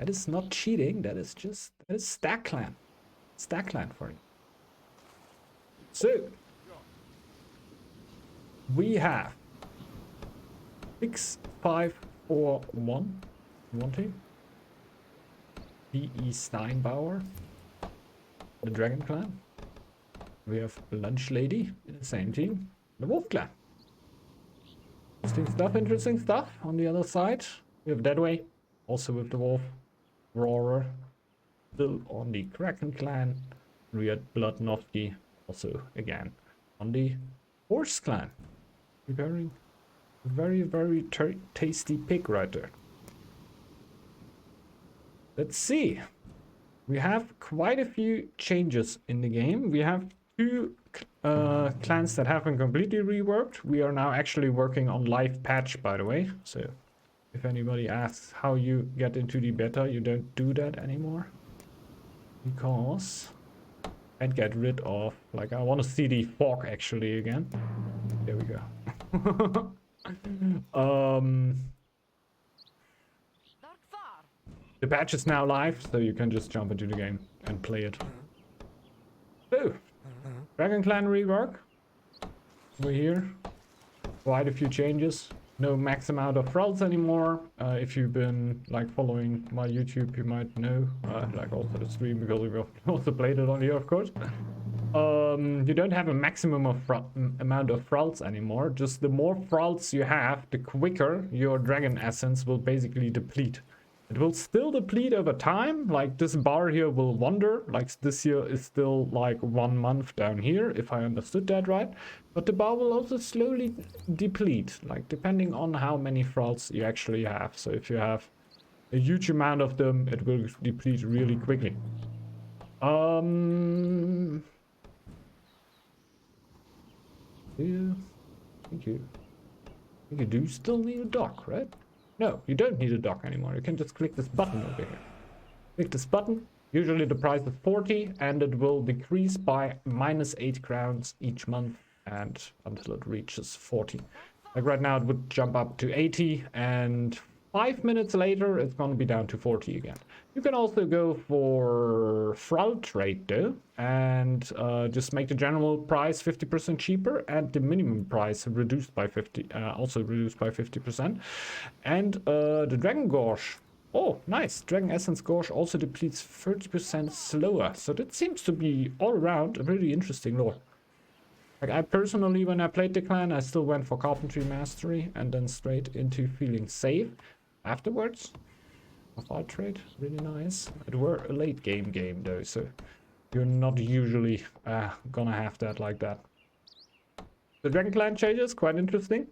That is not cheating. That is stack clan. Stack clan for you. So we have 6541. Want to? P.E. Steinbauer, the Dragon Clan. We have Lunch Lady in the same team, the Wolf Clan. Interesting stuff. On the other side, we have Deadway, also with the Wolf. Roarer, still on the Kraken Clan. We had Bloodnovsky, also again on the Horse Clan. Preparing a very, very tasty pig right there. Let's see. We have quite a few changes in the game. We have two clans that have been completely reworked. We are now actually working on live patch, by the way. So if anybody asks how you get into the beta, you don't do that anymore. Because I'd get rid of, like, I want to see the fog actually again. There we go. The patch is now live, so you can just jump into the game and play it. So, Dragon Clan rework. We're here. Quite a few changes. No max amount of thralls anymore. If you've been like following my YouTube, you might know, like also the stream, because we've also played it on here, of course. You don't have a maximum of amount of thralls anymore. Just the more thralls you have, the quicker your dragon essence will basically deplete. It will still deplete over time. Like this bar here will wander. Like this here is still like 1 month down here, if I understood that right. But the bar will also slowly deplete, like depending on how many thralls you actually have. So if you have a huge amount of them, it will deplete really quickly. Thank you. You do still need a dock, right? No, you don't need a dock anymore. You can just click this button over here. Click this button. Usually the price is 40 and it will decrease by -8 crowns each month and until it reaches 40. Like right now it would jump up to 80 and 5 minutes later it's going to be down to 40 again. You can also go for thrall trade though and just make the general price 50% cheaper and the minimum price reduced by 50%. And the Dragon Gorge. Oh, nice. Dragon Essence Gorge also depletes 30% slower. So that seems to be all around a really interesting lore. Like I personally, when I played the clan, I still went for Carpentry Mastery and then straight into feeling safe afterwards. A far trade, really nice. It were a late game though, so you're not usually gonna have that like that. The Dragon Clan changes, quite interesting.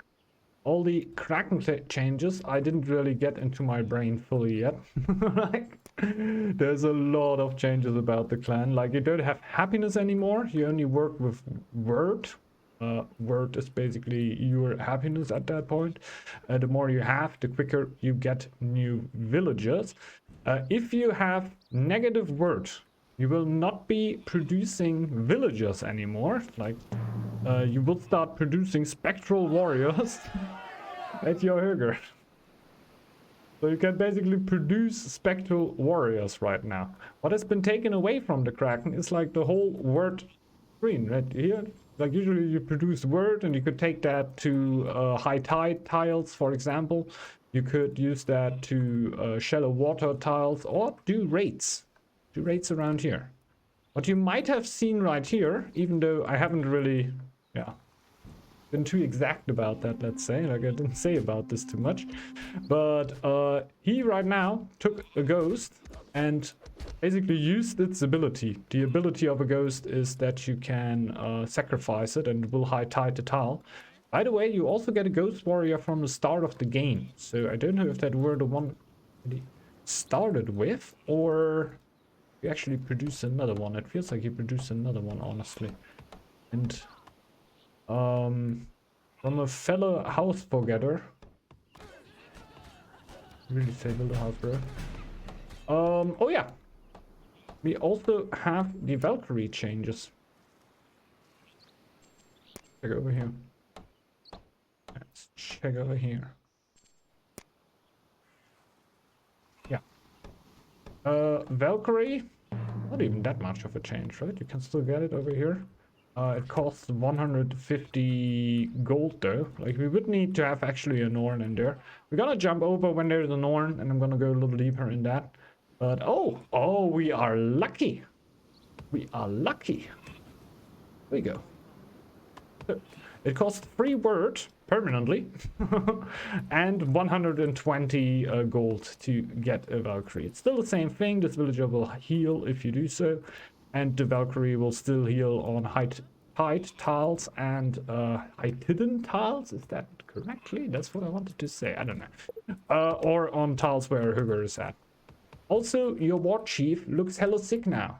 All the Kraken changes, I didn't really get into my brain fully yet. Like, there's a lot of changes about the clan. Like, you don't have happiness anymore. You only work with word. Word is basically your happiness at that point. The more you have, the quicker you get new villagers. If you have negative word, you will not be producing villagers anymore. Like, you will start producing spectral warriors at your hugger. So you can basically produce spectral warriors right now. What has been taken away from the Kraken is like the whole word screen right here. Like usually you produce word and you could take that to high tide tiles, for example. You could use that to shallow water tiles or do raids. Do raids around here. What you might have seen right here, even though I haven't really, been too exact about that, let's say. Like I didn't say about this too much. But he right now took a ghost and basically used its ability. The ability of a ghost is that you can sacrifice it and it will high tide the tile. By the way, you also get a ghost warrior from the start of the game. So I don't know if that were the one that he started with or you actually produce another one. It feels like you produced another one, honestly. And from a fellow house forgetter. Really say build a house, bro. Oh yeah. We also have the Valkyrie changes. Check over here. Let's check over here. Yeah. Valkyrie, not even that much of a change, right? You can still get it over here. It costs 150 gold though. Like, we would need to have actually a Norn in there. We're gonna jump over when there's a Norn, and I'm gonna go a little deeper in that. But oh, we are lucky. We are lucky. There we go. It costs 3 word permanently and 120 gold to get a Valkyrie. It's still the same thing. This villager will heal if you do so, and the Valkyrie will still heal on height tiles and hidden tiles. Is that correctly? That's what I wanted to say. I don't know. Or on tiles where Hugger is at. Also, your Warchief looks hella sick now.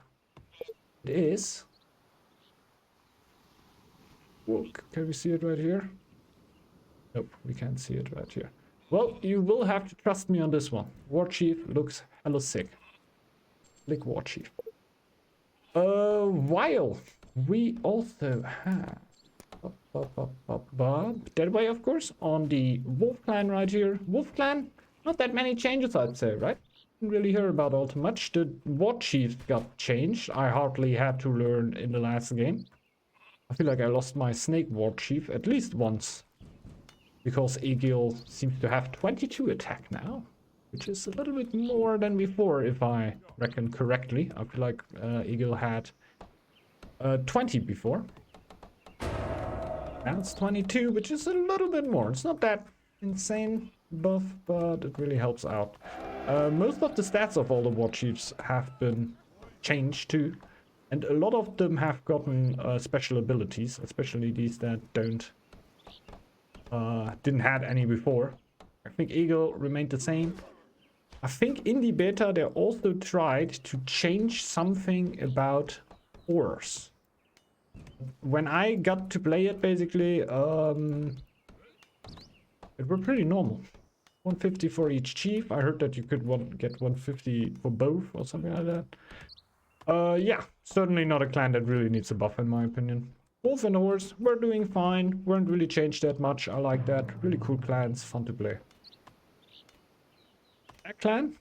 It is. Whoa, can we see it right here? Nope, we can't see it right here. Well, you will have to trust me on this one. Warchief looks hella sick. Click Warchief. While we also have that way, of course, on the Wolf Clan right here. Wolf Clan, not that many changes, I'd say, right? Didn't really hear about all too much. The Warchief got changed. I hardly had to learn in the last game. I feel like I lost my Snake Warchief at least once. Because Egil seems to have 22 attack now. Which is a little bit more than before, if I reckon correctly. I feel like Egil had 20 before. Now it's 22, which is a little bit more. It's not that insane buff, but it really helps out. Most of the stats of all the Warchiefs have been changed too. And a lot of them have gotten special abilities, especially these that didn't have any before. I think Eagle remained the same. I think in the beta they also tried to change something about ores. When I got to play it, basically, it were pretty normal. 150 for each chief. I heard that you could get 150 for both or something like that. Yeah, certainly not a clan that really needs a buff in my opinion. Wolf and Horse, we're doing fine. Weren't really changed that much. I like that. Really cool clans, fun to play. That clan?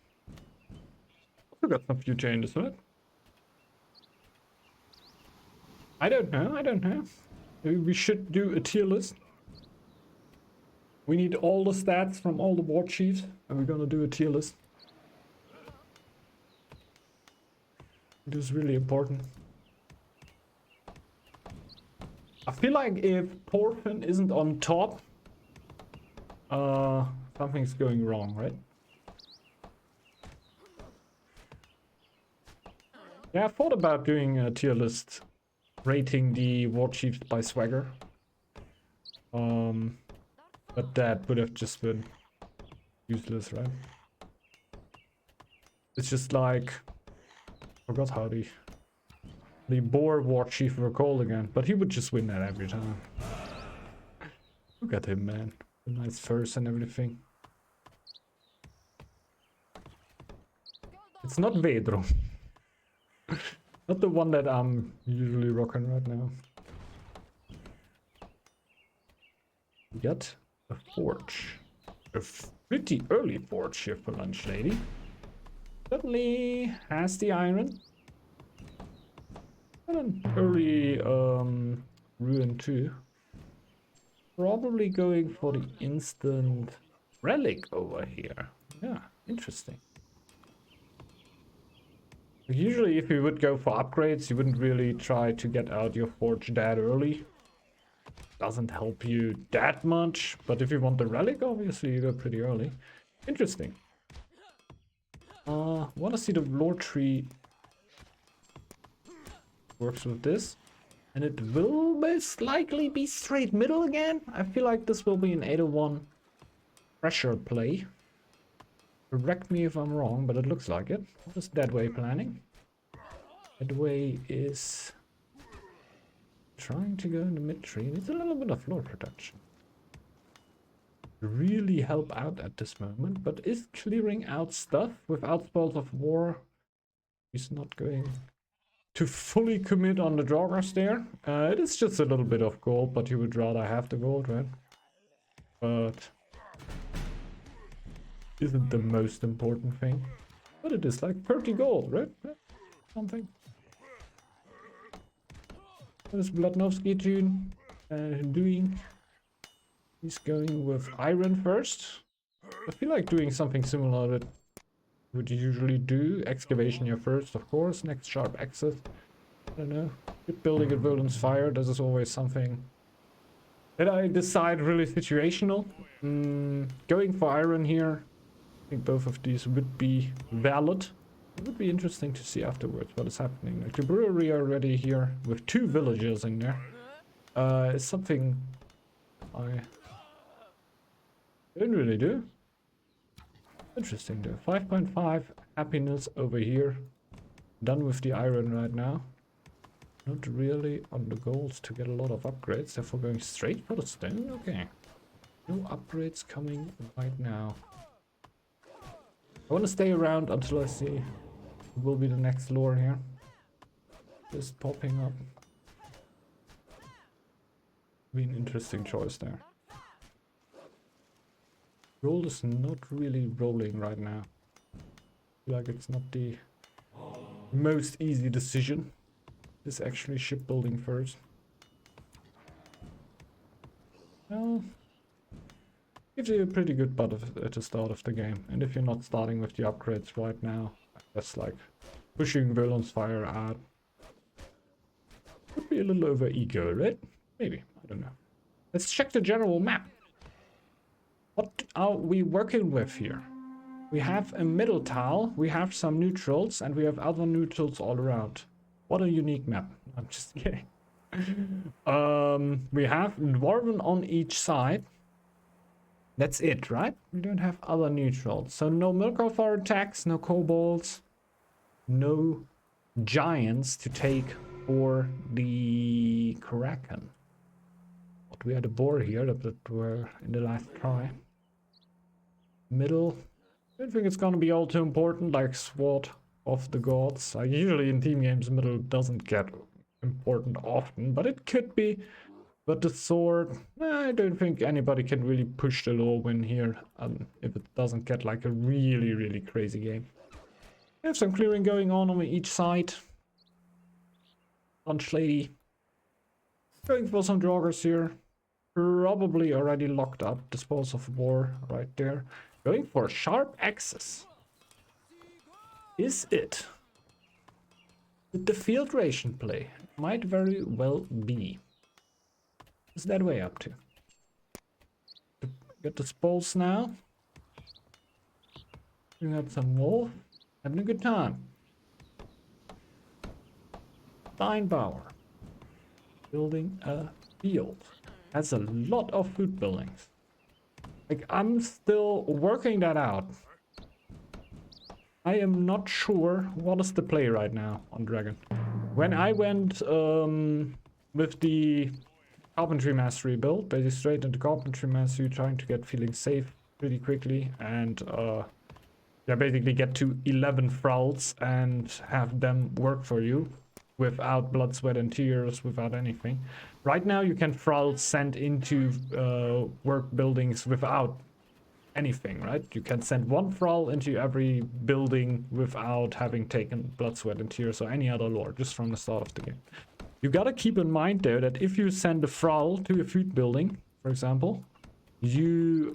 We got some few changes, right? I don't know. Maybe we should do a tier list. We need all the stats from all the war chiefs, and we're gonna do a tier list. It is really important. I feel like if Porphin isn't on top, something's going wrong, right? Yeah, I thought about doing a tier list, rating the war chiefs by swagger. But that would have just been useless, right? It's just like, I forgot how the boar war chief were called again, but he would just win that every time. Look at him, man. The nice furs and everything. It's not Vedro. Not the one that I'm usually rocking right now. We got a forge. A pretty early forge here for lunch, lady. Certainly has the iron. And an early ruin too. Probably going for the instant relic over here. Yeah, interesting. Usually if you would go for upgrades, you wouldn't really try to get out your forge that early. Doesn't help you that much, but if you want the relic, obviously you go pretty early. Interesting. Want to see the lore tree works with this, and it will most likely be straight middle again. I feel like this will be an 801 pressure play. Correct me if I'm wrong, but it looks like it. What is that way planning? That way is trying to go in the mid tree. It's a little bit of floor protection. Really help out at this moment, but is clearing out stuff without spoils of war. He's not going to fully commit on the joggers there. It is just a little bit of gold, but you would rather have the gold, right? But isn't the most important thing. A What it is, like 30 gold, right? Something. What is Blatnovsky doing? He's going with iron first. I feel like doing something similar that would usually do. Excavation here first, of course. Next sharp access. I don't know. Good building at Volan's Fire. This is always something that I decide really situational. Going for iron here. I think both of these would be valid. It would be interesting to see afterwards what is happening. Like the brewery already here with 2 villagers in there. Is something I don't really do. Interesting though. 5.5 happiness over here. Done with the iron right now. Not really on the goals to get a lot of upgrades. Therefore going straight for the stone. Okay. No upgrades coming right now. I want to stay around until I see who will be the next lore here. Just popping up. Be an interesting choice there. Gold is not really rolling right now. I feel like it's not the most easy decision. It's actually shipbuilding first. Well, gives you a pretty good butt at the start of the game. And if you're not starting with the upgrades right now, that's like pushing Volan's Fire out. Could be a little over ego, right? Maybe, I don't know. Let's check the general map. What are we working with here? We have a middle tile, we have some neutrals, and we have other neutrals all around. What a unique map. I'm just kidding. We have Dwarven on each side. That's it, right? We don't have other neutrals. So no Milkovar attacks, no kobolds, no giants to take for the Kraken. But we had a boar here that were in the last try. Middle. I don't think it's gonna be all too important, like Sword of the Gods. Usually in team games, middle doesn't get important often, but it could be. But the sword, I don't think anybody can really push the lore win here if it doesn't get like a really, really crazy game. We have some clearing going on each side. Lunch lady. Going for some joggers here. Probably already locked up. Dispose of war right there. Going for sharp axes. Is it? Did the field ration play? Might very well be. What's that way up to? Get the spolls now. We got some wolf. Having a good time. Steinbauer. Building a field. Has a lot of food buildings. Like, I'm still working that out. I am not sure what is the play right now on Dragon. When I went with the Carpentry Mastery build, basically straight into Carpentry Mastery, trying to get feeling safe pretty quickly and yeah, basically get to 11 thralls and have them work for you without blood, sweat and tears, without anything. Right now you can thralls send into work buildings without anything, right? You can send one thrall into every building without having taken blood, sweat and tears or any other lore, just from the start of the game. You gotta keep in mind though that if you send a thrall to a food building, for example, you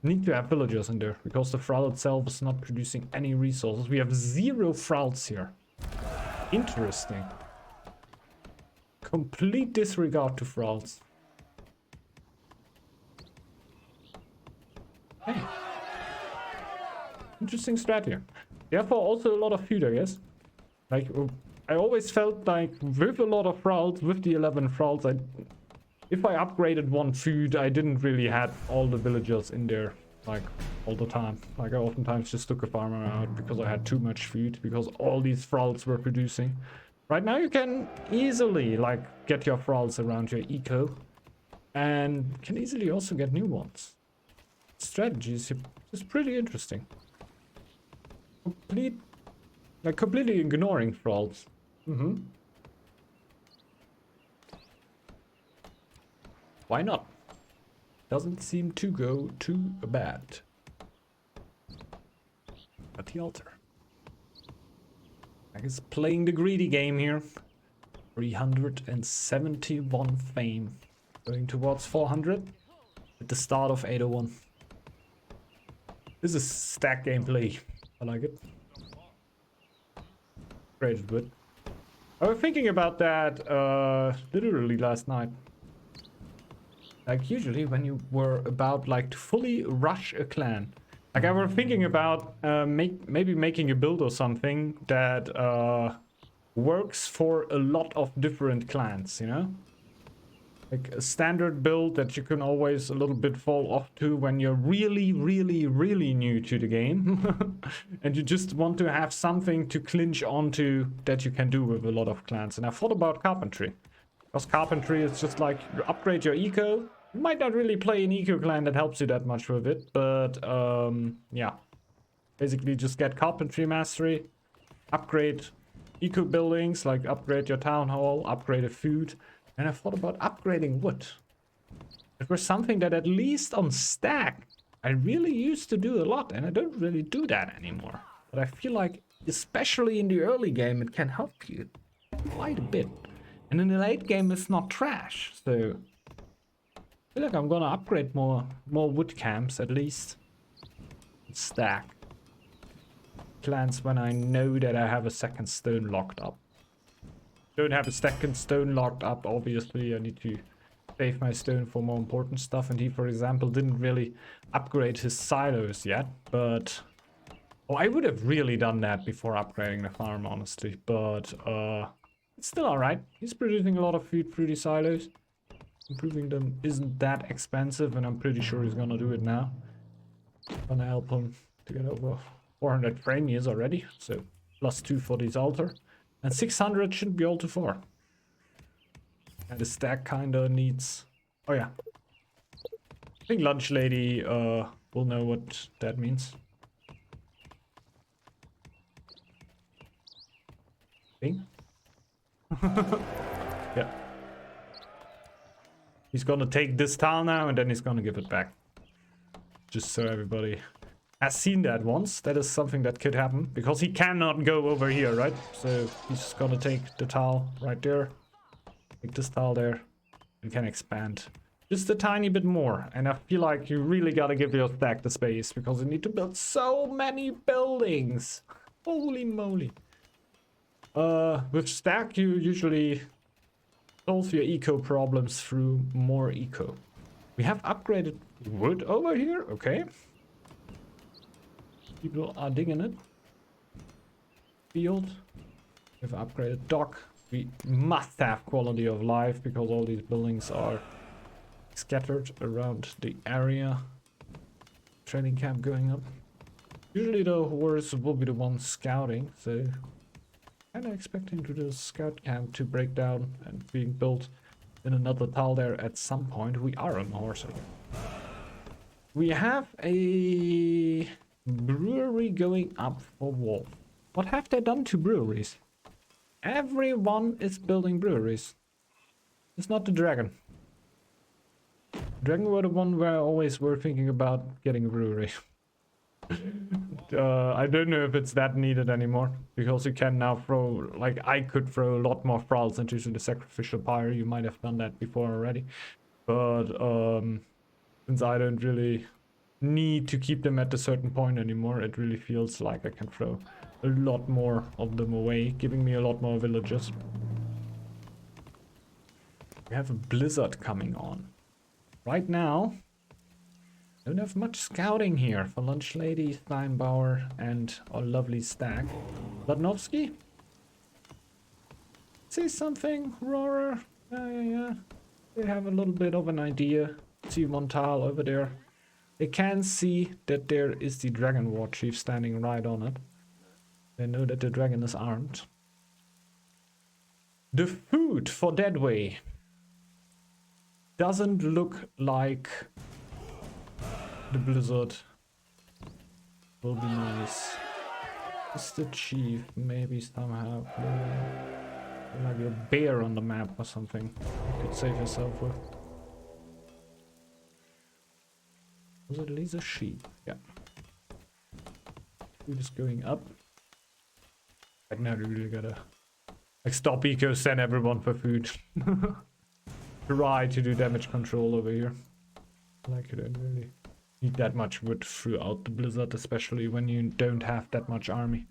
need to have villagers in there because the thrall itself is not producing any resources. We have 0 thralls here. Interesting. Complete disregard to thralls. Hey. Interesting strat here. Therefore also a lot of food, I guess. Like, I always felt like with a lot of thralls, with the 11 thralls, if I upgraded one food, I didn't really have all the villagers in there, like, all the time. Like, I oftentimes just took a farmer out because I had too much food, because all these thralls were producing. Right now you can easily, like, get your thralls around your eco, and can easily also get new ones. Strategies is pretty interesting. Completely ignoring thralls. Why not? Doesn't seem to go too bad. at the altar. I guess playing the greedy game here. 371 fame. Going towards 400 at the start of 801. This is stack gameplay. I like it. Created with. I was thinking about that literally last night. Like usually when you were about like to fully rush a clan. Like I was thinking about maybe making a build or something that works for a lot of different clans, you know? Like a standard build that you can always a little bit fall off to when you're really new to the game. And you just want to have something to clinch onto that you can do with a lot of clans. And I thought about carpentry. Because carpentry is just like you upgrade your eco. You might not really play an eco clan that helps you that much with it. But yeah. Basically just get carpentry mastery. Upgrade eco buildings, like upgrade your town hall, upgrade a food. And I thought about upgrading wood. It was something that at least on stack, I really used to do a lot. And I don't really do that anymore. But I feel like, especially in the early game, it can help you quite a bit. And in the late game, it's not trash. So I feel like I'm gonna upgrade more wood camps at least. Stack clans when I know that I have a second stone locked up. Don't have a second stone locked up, obviously. I need to save my stone for more important stuff. And he, for example, didn't really upgrade his silos yet. But oh, I would have really done that before upgrading the farm, honestly. But it's still alright. He's producing a lot of food through these silos. Improving them isn't that expensive, and I'm pretty sure he's gonna do it now. Gonna help him to get over 400 frame years already. So +2 for this altar. And 600 shouldn't be all too far. And the stack kinda needs... Oh yeah. I think Lunch Lady will know what that means. Thing? Yeah. He's gonna take this tile now and then he's gonna give it back. Just so everybody has seen that once. That is something that could happen. Because he cannot go over here, right? So he's just gonna take the tile right there. Take this tile there. And can expand just a tiny bit more. And I feel like you really gotta give your stack the space. Because you need to build so many buildings. Holy moly. With stack you usually solve your eco problems through more eco. We have upgraded wood over here. Okay. People are digging it. Field. We have upgraded dock. We must have quality of life because all these buildings are scattered around the area. Training camp going up. Usually the horse will be the one scouting, so kind of expecting to the scout camp to break down and being built in another tile there at some point. We are on horse. We have a brewery going up for Wolf. What have they done to breweries? Everyone is building breweries. It's not the dragon. Dragon were the one where I always were thinking about getting a brewery. I don't know if it's that needed anymore. Because you can now throw, like I could throw a lot more thralls into the sacrificial pyre. You might have done that before already. But since I don't really need to keep them at a certain point anymore, it really feels like I can throw a lot more of them away, giving me a lot more villagers. We have a blizzard coming on. Right now, don't have much scouting here for Lunch Lady, Steinbauer, and our lovely stack. Ladnovsky? See something, Aurora? Yeah. They have a little bit of an idea. See one tile over there. They can see that there is the Dragon Warchief standing right on it. They know that the dragon is armed. The food for Deadway doesn't look like the blizzard will be nice. Is the chief maybe somehow like a bear on the map or something you could save yourself with? Was it at least a sheep? Yeah. Food is going up. Right now we really gotta like stop eco, send everyone for food. Try to do damage control over here. Like you don't really need that much wood throughout the blizzard, especially when you don't have that much army.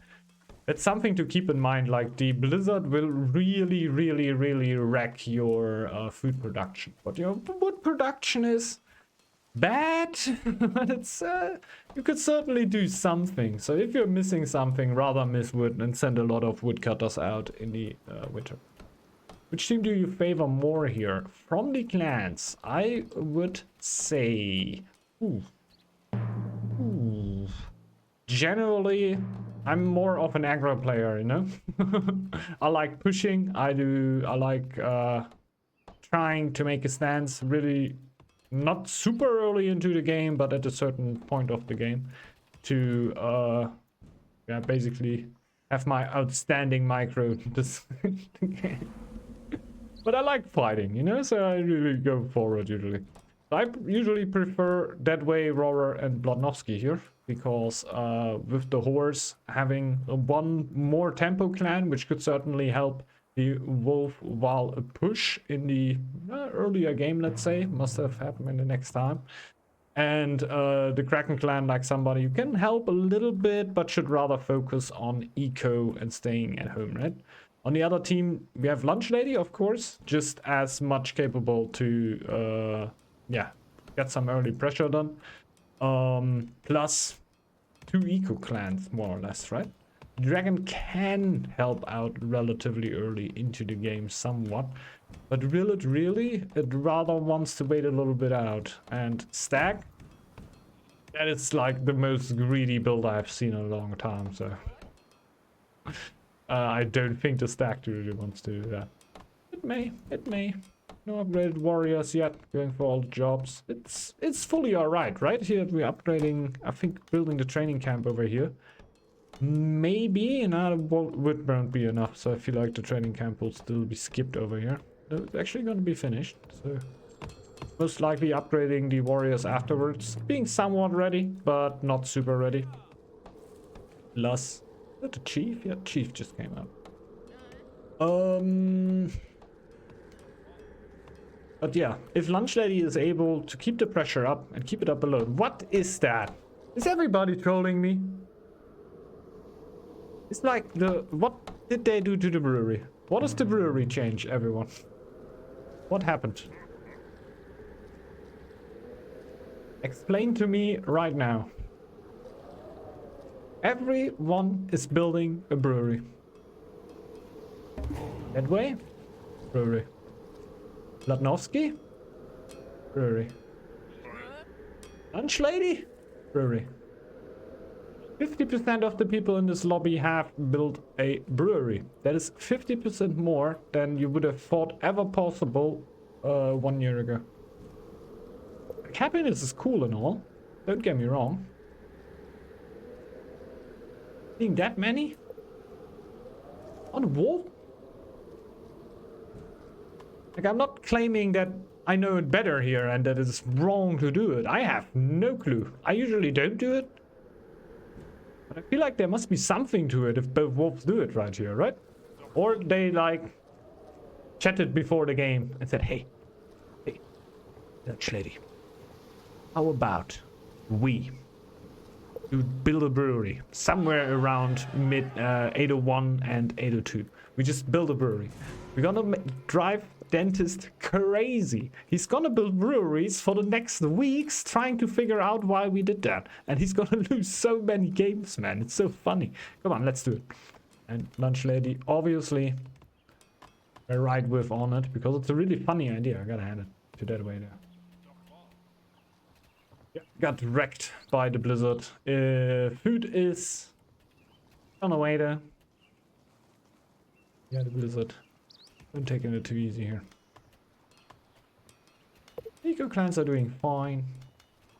That's something to keep in mind, like the blizzard will really wreck your food production. But your wood production is bad, but it's you could certainly do something. So if you're missing something, rather miss wood and send a lot of woodcutters out in the winter. Which team do you favor more here? From the clans, I would say... Generally, I'm more of an aggro player, you know? I like pushing, I like trying to make a stance really not super early into the game, but at a certain point of the game to basically have my outstanding micro this game. But I like fighting, you know, so I really go forward usually. I usually prefer that way Roarer and Blodnovsky here, because with the horse having one more tempo clan, which could certainly help the wolf while a push in the earlier game, let's say, must have happened in the next time. And the Kraken clan, like somebody who can help a little bit, but should rather focus on eco and staying at home, right? On the other team, we have Lunch Lady, of course, just as much capable to, get some early pressure done. Plus 2 eco clans, more or less, right? Dragon can help out relatively early into the game somewhat. But will it really? It rather wants to wait a little bit out. And Stag? That is like the most greedy build I've seen in a long time, so... I don't think the Stag really wants to do that. It may. No upgraded warriors yet, going for all the jobs. It's fully alright, right? Here we're upgrading, I think building the training camp over here. Maybe another wood won't be enough, so I feel like the training camp will still be skipped over here. It's actually going to be finished, so most likely upgrading the warriors afterwards, being somewhat ready, but not super ready. Plus, is that the chief? Yeah, chief just came out. But yeah, if Lunch Lady is able to keep the pressure up and keep it up below, what is that? Is everybody trolling me? It's like what did they do to the brewery? What does the brewery change, everyone? What happened? Explain to me right now. Everyone is building a brewery. That way? Brewery. Blatnovsky? Brewery. Lunch Lady? Brewery. 50% of the people in this lobby have built a brewery. That is 50% more than you would have thought ever possible 1 year ago. Happiness is cool and all. Don't get me wrong. Seeing that many? On the wall? Like, I'm not claiming that I know it better here and that it's wrong to do it. I have no clue. I usually don't do it. But I feel like there must be something to it if both wolves do it right here, right? Or they, like, chatted before the game and said, hey, Dutch lady, how about we build a brewery somewhere around mid 801 and 802. We just build a brewery. We're gonna drive Dentist crazy. He's gonna build breweries for the next weeks trying to figure out why we did that. And he's gonna lose so many games, man. It's so funny. Come on, let's do it. And Lunch Lady, obviously, I ride with on it because it's a really funny idea. I gotta hand it to that way there. Yeah, got wrecked by the blizzard. Food is on the way there. Yeah, the blizzard. I'm taking it too easy here. Eco clans are doing fine.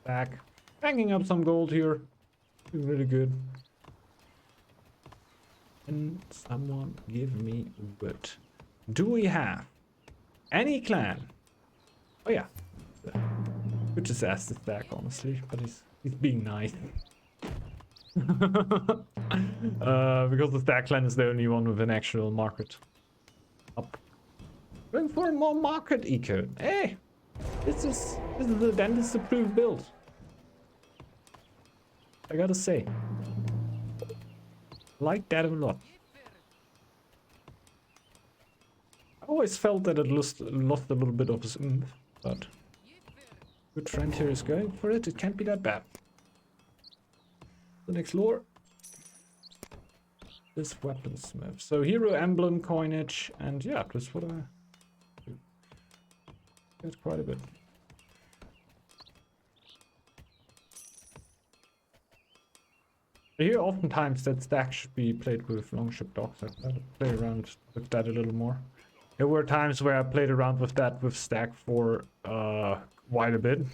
Back. Banging up some gold here. Doing really good. Can someone give me wood? Do we have any clan? Oh yeah. Could just ask this back honestly, but he's being nice. Because the stack clan is the only one with an actual market up. Going for a more market eco. Hey, this is the dentist approved build. I gotta say, like that a lot. I always felt that it lost a little bit of its oomph, but good friend here is going for it. It can't be that bad. The next lore. This weaponsmith. So hero emblem coinage, and yeah, that's what I do. Get quite a bit. I hear oftentimes that stack should be played with longship docks. I've played around with that a little more. There were times where I played around with that with stack for quite a bit.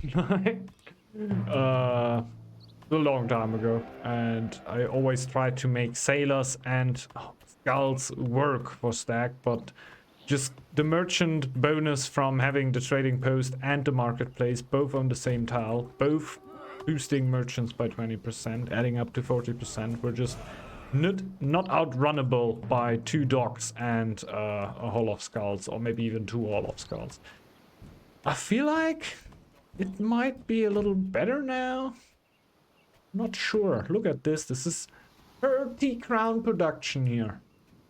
A long time ago, and I always tried to make sailors and skulls work for stack, but just the merchant bonus from having the trading post and the marketplace both on the same tile, both boosting merchants by 20%, adding up to 40%, were just not outrunnable by 2 docks and a Hall of Skulls, or maybe even 2 Hall of Skulls. I feel like it might be a little better now. Not sure. Look at this. This is 30 crown production here.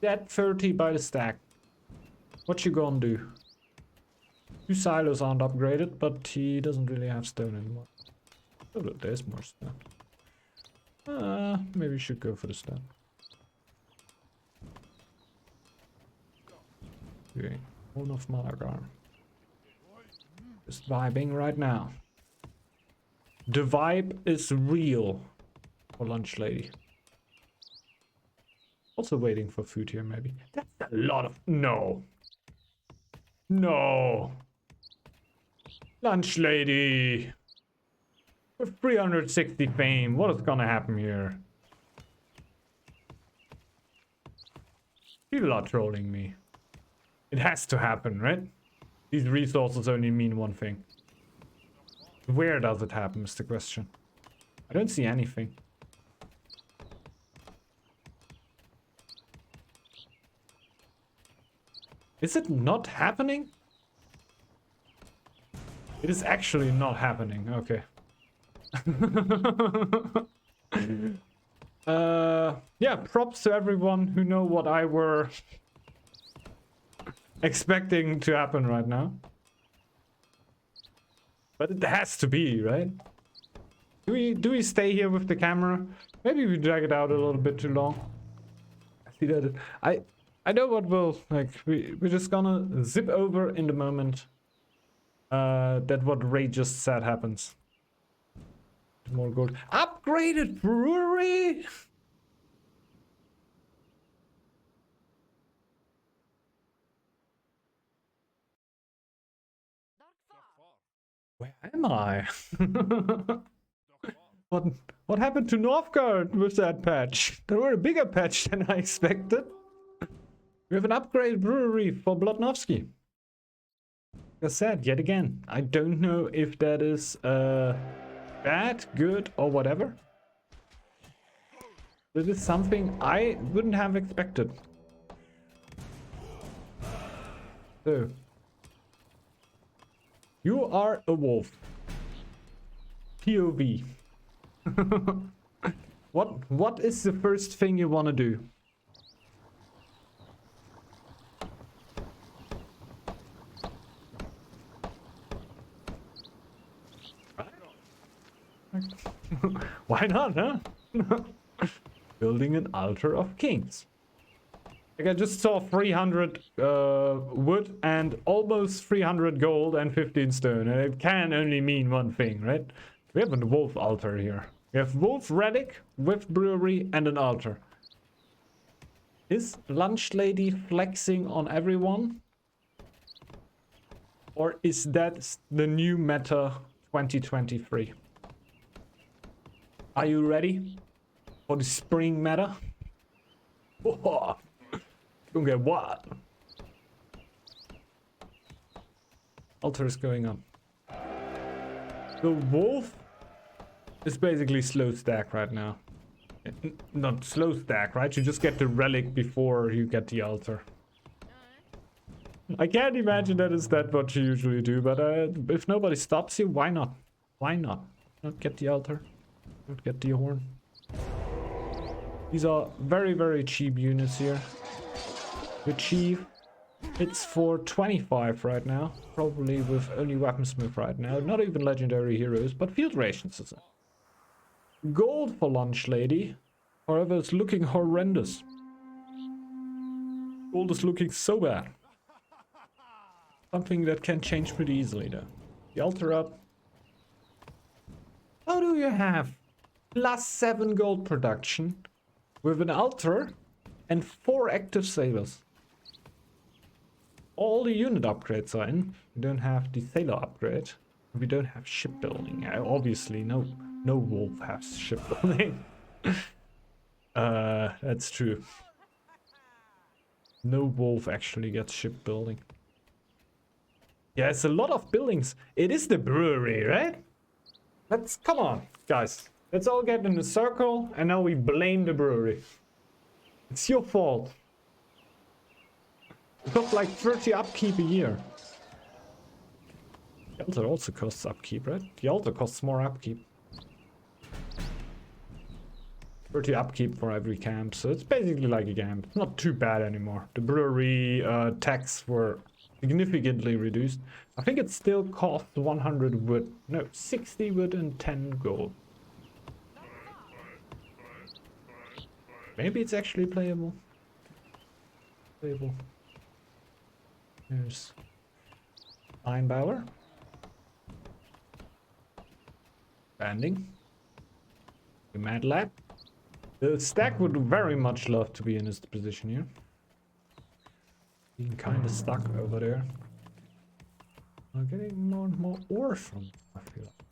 That 30 by the stack. What you gonna do? 2 silos aren't upgraded, but he doesn't really have stone anymore. Oh, look, there's more stone. Maybe we should go for the stone. Okay, one of Malagar. Just vibing right now. The vibe is real for lunch lady. Also waiting for food here, maybe. That's a lot of... No. No. Lunch lady. With 360 fame, what is gonna happen here? People are trolling me. It has to happen, right? These resources only mean one thing. Where does it happen is the question. I don't see anything. Is it not happening? It is actually not happening. Okay. Yeah, props to everyone who know what I were expecting to happen right now. But it has to be, right? Do we stay here with the camera? Maybe we drag it out a little bit too long. I see that I know what will, like, we're just gonna zip over in the moment that what Ray just said happens. More gold. Upgraded brewery? Where am I? What happened to Northgard with that patch? There were a bigger patch than I expected. We have an upgraded brewery for Blodnovsky. Like I said, yet again, I don't know if that is bad, good, or whatever. This is something I wouldn't have expected. So, you are a wolf. POV. What is the first thing you want to do? Why not, huh? Building an altar of kings. Like, I just saw 300 wood and almost 300 gold and 15 stone, and it can only mean one thing, right? We have a wolf altar here. We have wolf relic with brewery and an altar. Is lunch lady flexing on everyone? Or is that the new meta 2023? Are you ready for the spring meta? Oh, don't get what? Altar is going on. The wolf is basically slow stack right now. Not slow stack, right? You just get the relic before you get the altar. I can't imagine that is that what you usually do, but if nobody stops you, why not? Why not? Not get the altar, not get the horn. These are very, very cheap units here. The chief, it's for 25 right now, probably with only weaponsmith right now. Not even legendary heroes, but field rations is it. Gold for lunch lady, however, it's looking horrendous. Gold is looking so bad. Something that can change pretty easily though. The altar up. How do you have +7 gold production with an altar and 4 active sailors? All the unit upgrades are in. We don't have the sailor upgrade. We don't have shipbuilding. Obviously, no wolf has shipbuilding. That's true. No wolf actually gets shipbuilding. Yeah, it's a lot of buildings. It is the brewery, right? Come on, guys. Let's all get in a circle and now we blame the brewery. It's your fault. It costs like 30 upkeep a year. The altar also costs upkeep, right? The altar costs more upkeep. 30 upkeep for every camp, so it's basically like a camp. It's not too bad anymore. The brewery tax were significantly reduced. I think it still costs 100 wood. No, 60 wood and 10 gold. Maybe it's actually playable. There's Einbauer. Banding. The Mad Lab. The stack would very much love to be in this position here. Being kind of stuck over there. I'm getting more and more ore from them, I feel like.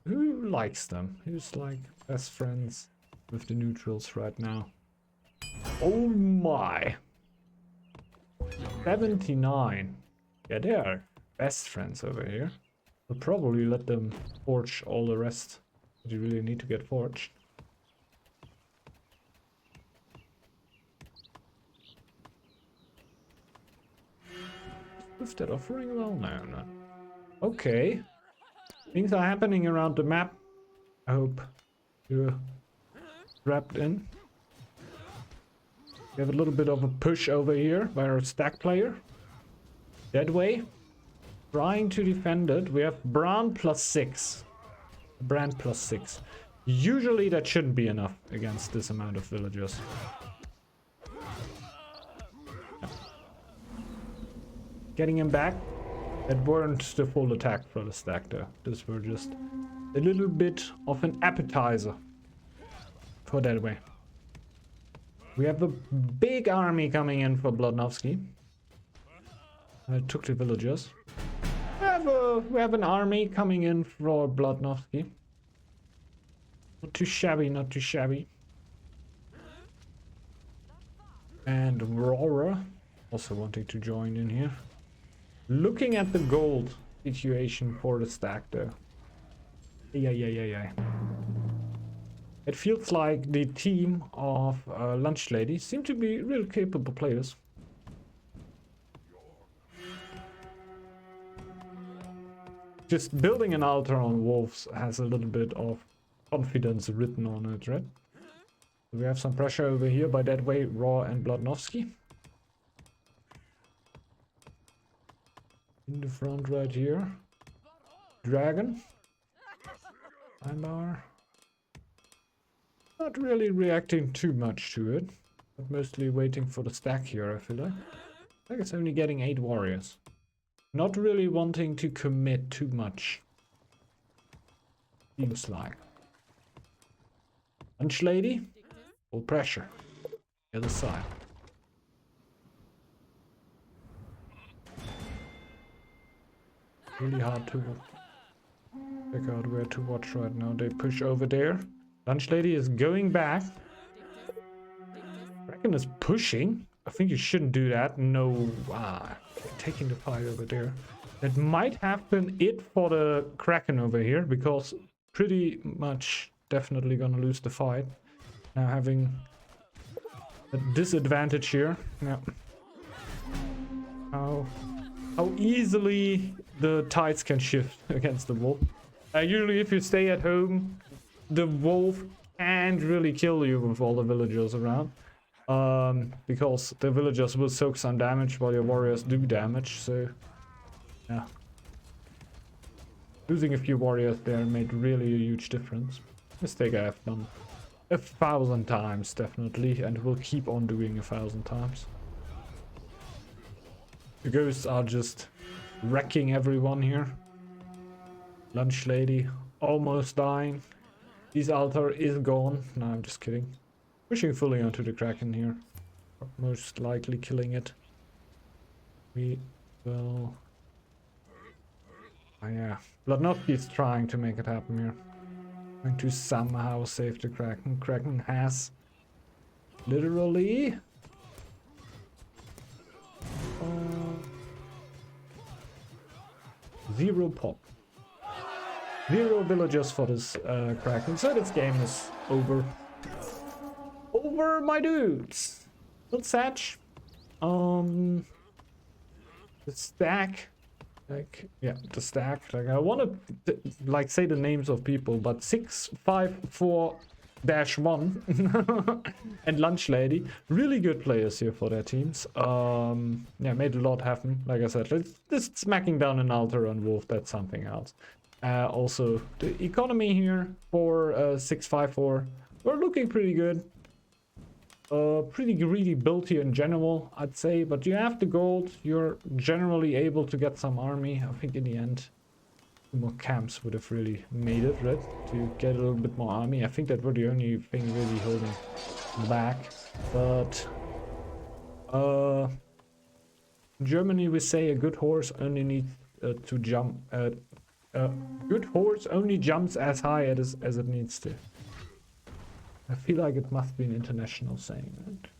Who likes them? Who's like best friends with the neutrals right now? Oh my! 79. Yeah, they are best friends over here. We'll probably let them forge all the rest that you really need to get forged. Is that offering well? No. Okay. Things are happening around the map. I hope you're wrapped in. We have a little bit of a push over here by our stack player. That way. Trying to defend it. We have Brand +6. Brand +6. Usually that shouldn't be enough against this amount of villagers. Getting him back. That weren't the full attack for the stack though. This were just a little bit of an appetizer. For that way. We have a big army coming in for Blodnovsky. I took the villagers. We have an army coming in for Blodnovsky. Not too shabby, not too shabby. And Aurora also wanting to join in here. Looking at the gold situation for the stack though. Yeah. It feels like the team of Lunch Lady seem to be real capable players. Just building an altar on wolves has a little bit of confidence written on it, right? We have some pressure over here by that way, Raw and Blodnovsky. In the front right here. Dragon. Einbauer. Not really reacting too much to it. But mostly waiting for the stack here, I feel like. I think it's only getting 8 warriors. Not really wanting to commit too much. Seems like. Lunch Lady. Full pressure. The other side. Really hard to check out where to watch right now. They push over there. Lunch Lady is going back. Kraken is pushing. I think you shouldn't do that. No. Taking the fight over there. That might have been it for the Kraken over here. Because pretty much definitely gonna lose the fight. Now having a disadvantage here. Yeah. How easily the tides can shift against the wolf. Usually if you stay at home, the wolf can't really kill you with all the villagers around. Because the villagers will soak some damage while your warriors do damage, so yeah. Losing a few warriors there made really a huge difference. Mistake I have done 1,000 times, definitely, and will keep on doing 1,000 times. The ghosts are just wrecking everyone here. Lunch lady almost dying. This altar is gone. No, I'm just kidding. Pushing fully onto the Kraken here. Most likely killing it. We will... Oh yeah. Bloodnowski is trying to make it happen here. Trying to somehow save the Kraken. Kraken has... literally... 0 pop. 0 villagers for this Kraken. So this game is over. Over, my dudes. Little Satch. The stack. Like, yeah, the stack. Like, I want to like say the names of people, but 654-1 and Lunch Lady, really good players here for their teams. Yeah, made a lot happen. Like I said, it's just smacking down an altar on Wolf. That's something else. Also, the economy here for 654, we're looking pretty good. Pretty greedy build here in general, I'd say, but you have the gold, you're generally able to get some army. I think in the end, more camps would have really made it, right? To get a little bit more army. I think that were the only thing really holding back. But in Germany we say a good horse only needs to jump. Good horse only jumps as high as it needs to. I feel like it must be an international saying, right?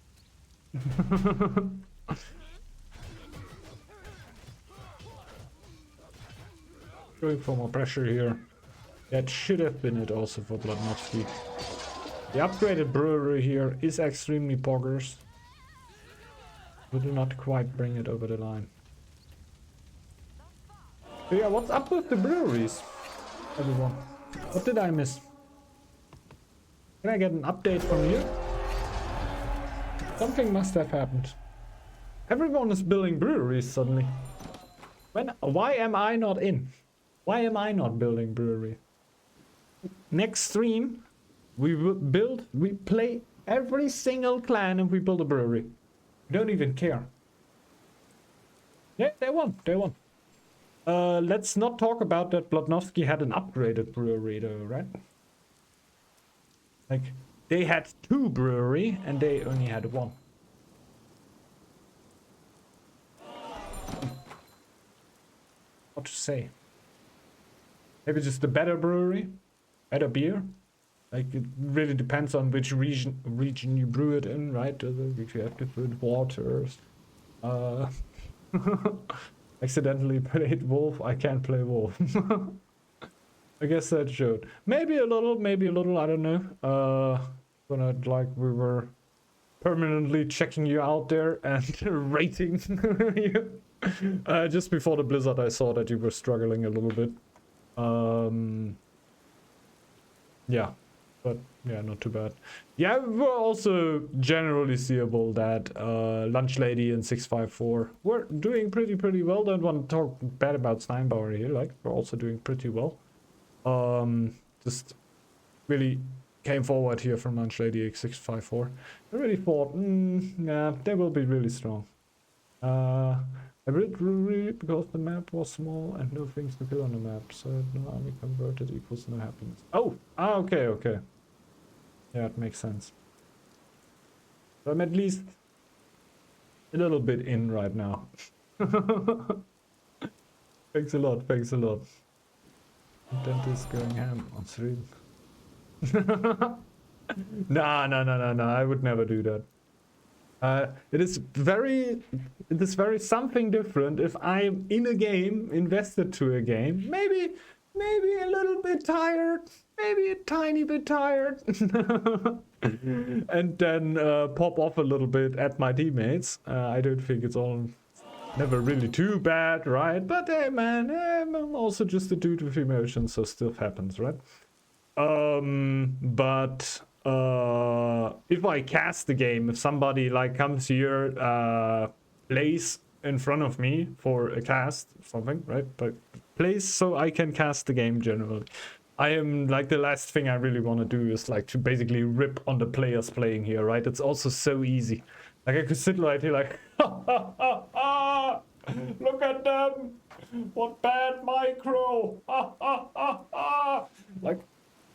Going for more pressure here. That should have been it also for Bloodnowski. The upgraded brewery here is extremely poggers. We do not quite bring it over the line. So yeah, what's up with the breweries, everyone? What did I miss? Can I get an update from you? Something must have happened. Everyone is building breweries suddenly. Why am I not in? Why am I not building brewery? Next stream, we play every single clan and we build a brewery. We don't even care. Yeah, they won. Let's not talk about that Bloodnowski had an upgraded brewery though, right? Like, they had 2 brewery and they only had 1. What to say? Maybe just a better brewery? Better beer? Like, it really depends on which region you brew it in, right? If you have different waters. Accidentally played Wolf. I can't play Wolf. I guess that showed. Maybe a little, I don't know. Like we were permanently checking you out there and rating you. Just before the blizzard I saw that you were struggling a little bit. Yeah, but yeah, not too bad. Yeah, we're also generally seeable that Lunch Lady and 654 were doing pretty well. Don't want to talk bad about Steinbauer here, like we're also doing pretty well. Just really came forward here from Lunch Lady X654. I really thought, yeah, they will be really strong. I built Brewery because the map was small and no things to kill on the map, so no army converted equals no happiness. Oh, okay. Yeah, it makes sense. So I'm at least a little bit in right now. Thanks a lot. Content is going ham on stream. No, I would never do that. It is very something different if I'm in a game, invested to a game, maybe a little bit tired, maybe a tiny bit tired, and then pop off a little bit at my teammates. I don't think it's all never really too bad, right? But hey, man, I'm also just a dude with emotions, so stuff happens, right? But if I cast the game, if somebody like comes here, plays in front of me for a cast, something, right? But plays so I can cast the game generally. I am like the last thing I really want to do is like to basically rip on the players playing here, right? It's also so easy. Like I could sit right here like, look at them, what bad micro, like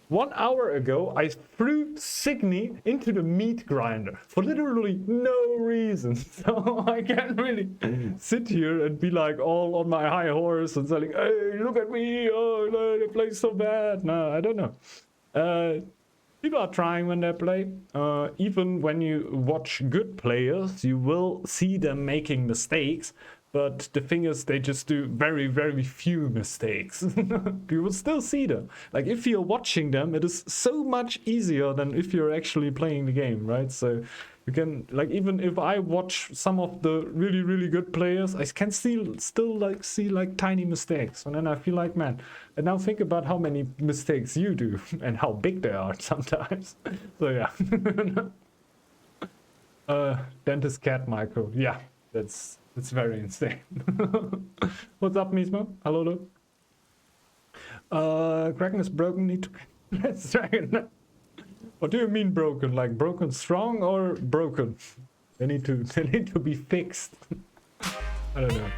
1 hour ago, I threw Signy into the meat grinder for literally no reason. So I can't really sit here and be like all on my high horse and saying, hey, look at me, oh, no, they play so bad. No, I don't know. People are trying when they play. Even when you watch good players, you will see them making mistakes. But the thing is, they just do very, very few mistakes. You will still see them. Like, if you're watching them, it is so much easier than if you're actually playing the game, right? So you can, like, even if I watch some of the really, really good players, I can still like see like tiny mistakes. And then I feel like, man, and now think about how many mistakes you do and how big they are sometimes. So yeah. Dentist cat micro. Yeah, that's very insane. What's up, Mismo? Hello. Kraken is broken. Need to let's dragon. What do you mean broken? Like broken strong or broken? They need to be fixed. I don't know.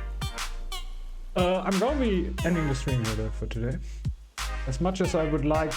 I'm gonna be ending the stream here though for today. As much as I would like